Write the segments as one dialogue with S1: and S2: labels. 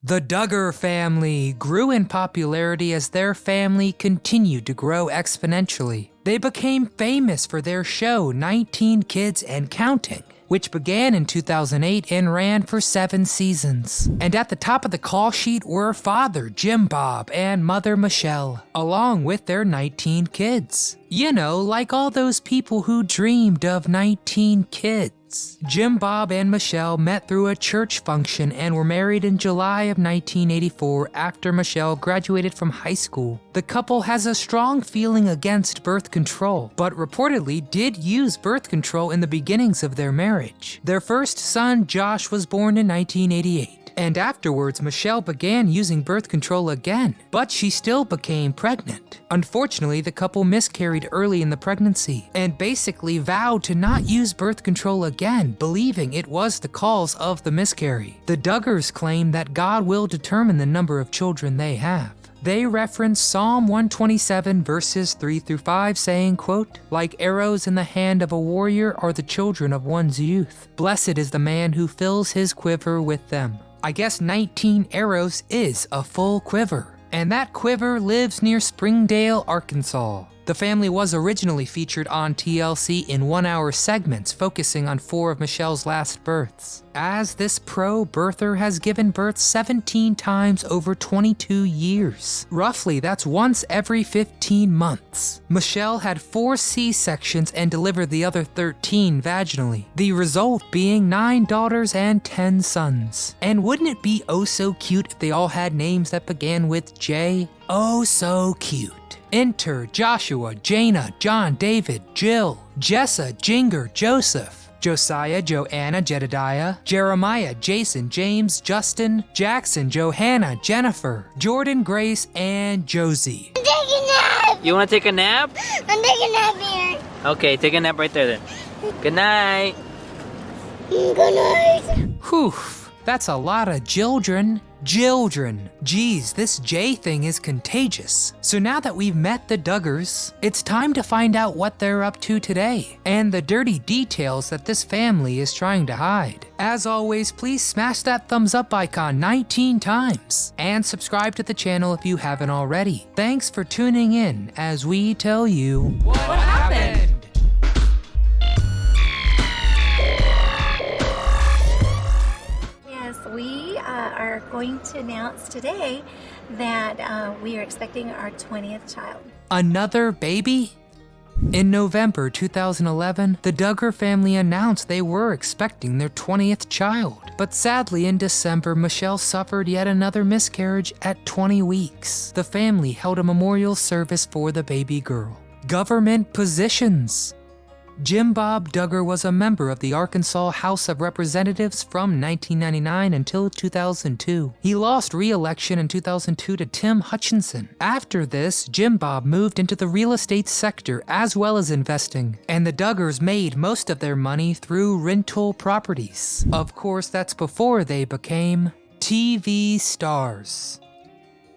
S1: The Duggar family grew in popularity as their family continued to grow exponentially. They became famous for their show 19 Kids and Counting, which began in 2008 and ran for 7 seasons. And at the top of the call sheet were father Jim Bob and mother Michelle, along with their 19 kids. You know, like all those people who dreamed of 19 kids. Jim Bob and Michelle met through a church function and were married in July of 1984 after Michelle graduated from high school. The couple has a strong feeling against birth control, but reportedly did use birth control in the beginnings of their marriage. Their first son, Josh, was born in 1988. And afterwards, Michelle began using birth control again, but she still became pregnant. Unfortunately, the couple miscarried early in the pregnancy and basically vowed to not use birth control again, believing it was the cause of the miscarriage. The Duggars claim that God will determine the number of children they have. They reference Psalm 127 verses 3 through 5 saying, quote, "Like arrows in the hand of a warrior are the children of one's youth. Blessed is the man who fills his quiver with them." I guess 19 arrows is a full quiver, and that quiver lives near Springdale, Arkansas. The family was originally featured on TLC in 1-hour segments focusing on 4 of Michelle's last births, as this pro-birther has given birth 17 times over 22 years. Roughly, that's once every 15 months. Michelle had 4 C-sections and delivered the other 13 vaginally, the result being 9 daughters and 10 sons. And wouldn't it be oh so cute if they all had names that began with J? Oh so cute. Enter Joshua, Jana, John, David, Jill, Jessa, Jinger, Joseph, Josiah, Joanna, Jedediah, Jeremiah, Jason, James, Justin, Jackson, Johanna, Jennifer, Jordan, Grace, and Josie.
S2: I'm taking a nap!
S3: You want to take a nap?
S2: I'm taking a nap here.
S3: Okay, take a nap right there then. Good night.
S2: Good night.
S1: Whew, that's a lot of children. Children. Geez, this J thing is contagious. So now that we've met the Duggars, it's time to find out what they're up to today, and the dirty details that this family is trying to hide. As always, please smash that thumbs up icon 19 times, and subscribe to the channel if you haven't already. Thanks for tuning in as we tell you what happened?
S4: We are going to announce today that we are expecting our 20th child.
S1: Another baby? In November 2011, the Duggar family announced they were expecting their 20th child. But sadly, in December, Michelle suffered yet another miscarriage at 20 weeks. The family held a memorial service for the baby girl. Government positions. Jim Bob Duggar was a member of the Arkansas House of Representatives from 1999 until 2002. He lost re-election in 2002 to Tim Hutchinson. After this, Jim Bob moved into the real estate sector as well as investing, and the Duggars made most of their money through rental properties. Of course, that's before they became TV stars.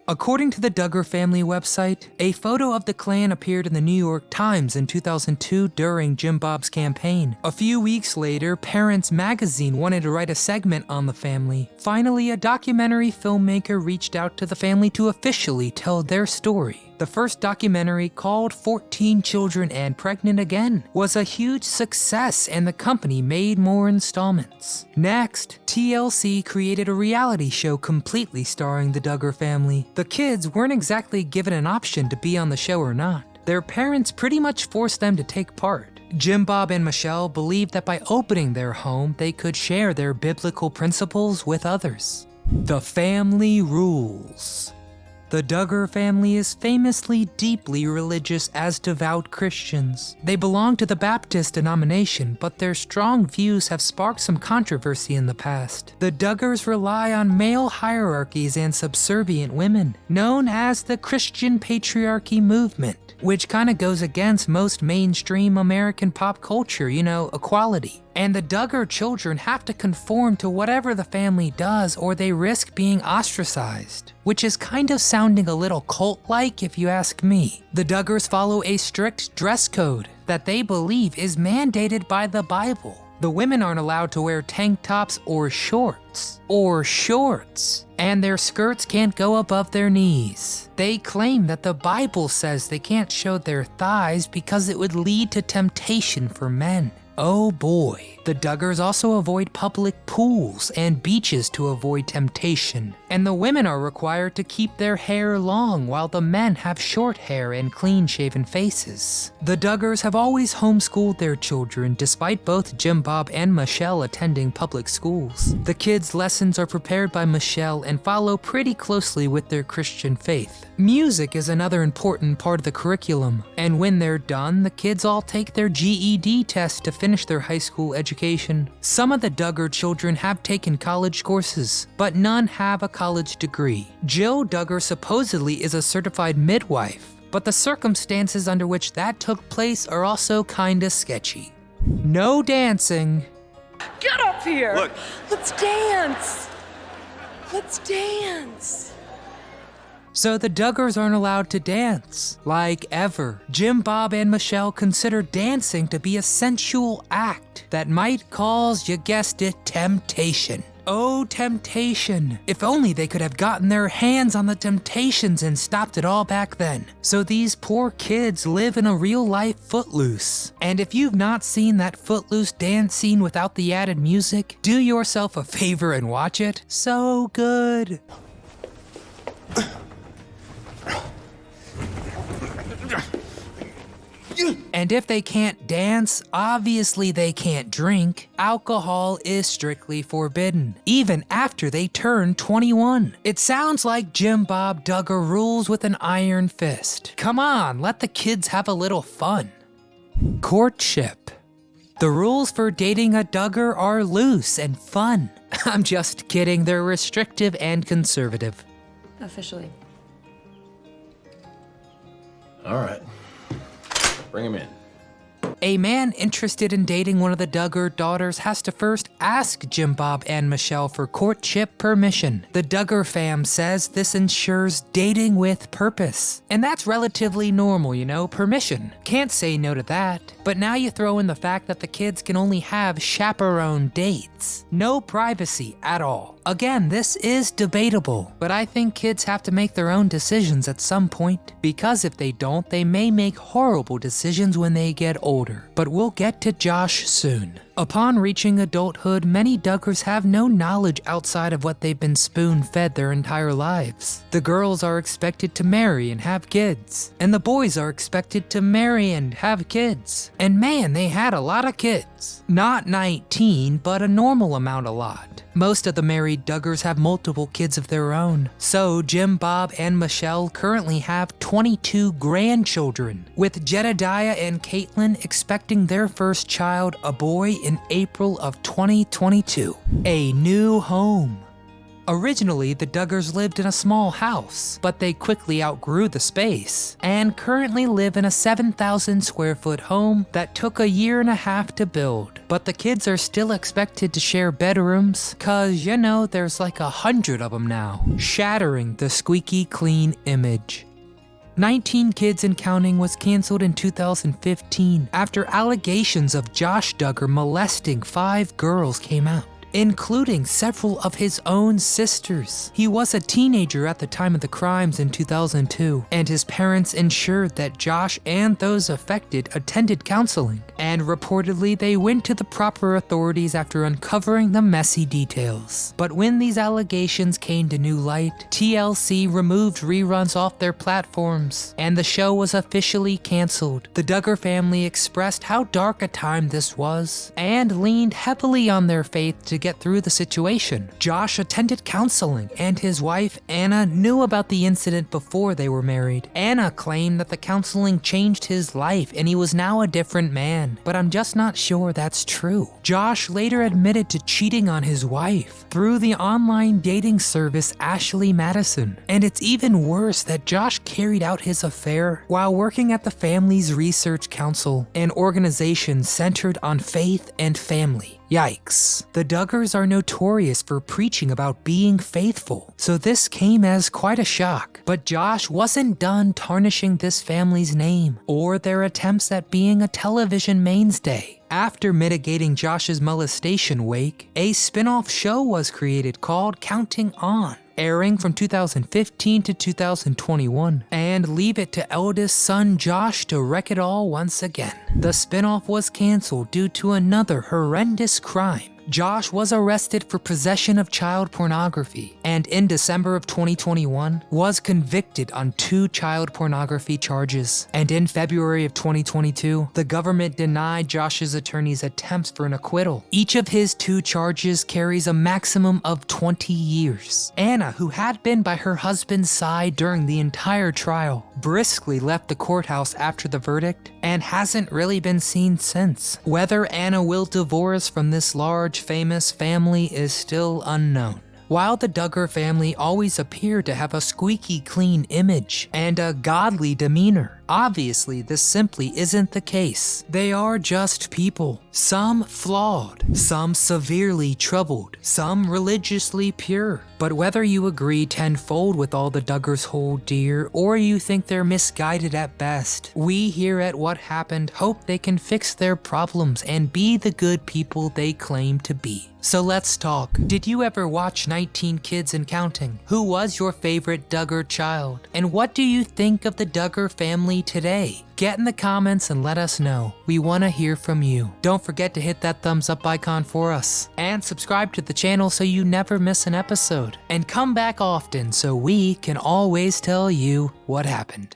S1: According to the Duggar family website, a photo of the clan appeared in the New York Times in 2002 during Jim Bob's campaign. A few weeks later, Parents magazine wanted to write a segment on the family. Finally, a documentary filmmaker reached out to the family to officially tell their story. The first documentary, called 14 Children and Pregnant Again, was a huge success and the company made more installments. Next, TLC created a reality show completely starring the Duggar family. The kids weren't exactly given an option to be on the show or not. Their parents pretty much forced them to take part. Jim Bob and Michelle believed that by opening their home, they could share their biblical principles with others. The family rules. The Duggar family is famously deeply religious as devout Christians. They belong to the Baptist denomination, but their strong views have sparked some controversy in the past. The Duggars rely on male hierarchies and subservient women, known as the Christian patriarchy movement, which kind of goes against most mainstream American pop culture, you know, equality. And the Duggar children have to conform to whatever the family does or they risk being ostracized, which is kind of sounding a little cult-like if you ask me. The Duggars follow a strict dress code that they believe is mandated by the Bible. The women aren't allowed to wear tank tops or shorts. and their skirts can't go above their knees. They claim that the Bible says they can't show their thighs because it would lead to temptation for men. Oh boy. The Duggars also avoid public pools and beaches to avoid temptation, and the women are required to keep their hair long while the men have short hair and clean-shaven faces. The Duggars have always homeschooled their children despite both Jim Bob and Michelle attending public schools. The kids' lessons are prepared by Michelle and follow pretty closely with their Christian faith. Music is another important part of the curriculum, and when they're done, the kids all take their GED test to finish their high school education. Some of the Duggar children have taken college courses, but none have a college degree. Jill Duggar supposedly is a certified midwife, but the circumstances under which that took place are also kinda sketchy. No dancing.
S5: Get up here!
S6: Look.
S5: Let's dance! Let's dance!
S1: So the Duggars aren't allowed to dance, like ever. Jim Bob and Michelle consider dancing to be a sensual act that might cause, you guessed it, temptation. Oh, temptation. If only they could have gotten their hands on the Temptations and stopped it all back then. So these poor kids live in a real-life Footloose. And if you've not seen that Footloose dance scene without the added music, do yourself a favor and watch it. So good. And if they can't dance, obviously they can't drink. Alcohol is strictly forbidden, even after they turn 21. It sounds like Jim Bob Duggar rules with an iron fist. Come on, let the kids have a little fun. Courtship. The rules for dating a Duggar are loose and fun. I'm just kidding, they're restrictive and conservative.
S5: Officially.
S6: All right. Bring him in.
S1: A man interested in dating one of the Duggar daughters has to first ask Jim Bob and Michelle for courtship permission. The Duggar fam says this ensures dating with purpose. And that's relatively normal, you know, permission. Can't say no to that. But now you throw in the fact that the kids can only have chaperone dates. No privacy at all. Again, this is debatable, but I think kids have to make their own decisions at some point, because if they don't, they may make horrible decisions when they get older. But we'll get to Josh soon. Upon reaching adulthood, many Duggars have no knowledge outside of what they've been spoon-fed their entire lives. The girls are expected to marry and have kids, and the boys are expected to marry and have kids. And man, they had a lot of kids. Not 19, but a normal amount a lot. Most of the married Duggars have multiple kids of their own. So Jim Bob and Michelle currently have 22 grandchildren, with Jedediah and Caitlin expecting their first child, a boy, in April of 2022. A new home. Originally, the Duggars lived in a small house, but they quickly outgrew the space and currently live in a 7,000 square foot home that took a year and a half to build. But the kids are still expected to share bedrooms, cause you know, there's like 100 of them now. Shattering the squeaky clean image. 19 Kids and Counting was canceled in 2015 after allegations of Josh Duggar molesting 5 girls came out, including several of his own sisters. He was a teenager at the time of the crimes in 2002, and his parents ensured that Josh and those affected attended counseling, and reportedly they went to the proper authorities after uncovering the messy details. But when these allegations came to new light, TLC removed reruns off their platforms, and the show was officially canceled. The Duggar family expressed how dark a time this was, and leaned heavily on their faith to get through the situation. Josh attended counseling, and his wife, Anna, knew about the incident before they were married. Anna claimed that the counseling changed his life and he was now a different man, but I'm just not sure that's true. Josh later admitted to cheating on his wife through the online dating service Ashley Madison. And it's even worse that Josh carried out his affair while working at the Family's Research Council, an organization centered on faith and family. Yikes. The Duggars are notorious for preaching about being faithful, so this came as quite a shock. But Josh wasn't done tarnishing this family's name, or their attempts at being a television mainstay. After mitigating Josh's molestation wake, a spin-off show was created called Counting On, airing from 2015 to 2021, and leave it to eldest son Josh to wreck it all once again. The spinoff was canceled due to another horrendous crime. Josh was arrested for possession of child pornography, and in December of 2021 was convicted on 2 child pornography charges. And in February of 2022, the government denied Josh's attorney's attempts for an acquittal. Each of his 2 charges carries a maximum of 20 years. Anna, who had been by her husband's side during the entire trial, briskly left the courthouse after the verdict and hasn't really been seen since. Whether Anna will divorce from this large famous family is still unknown. While the Duggar family always appeared to have a squeaky clean image and a godly demeanor, obviously this simply isn't the case. They are just people, some flawed, some severely troubled, some religiously pure. But whether you agree tenfold with all the Duggars hold dear, or you think they're misguided at best, we here at What Happened hope they can fix their problems and be the good people they claim to be. So let's talk. Did you ever watch 19 Kids and Counting? Who was your favorite Duggar child? And what do you think of the Duggar family today? Get in the comments and let us know. We want to hear from you. Don't forget to hit that thumbs up icon for us. And subscribe to the channel so you never miss an episode. And come back often so we can always tell you what happened.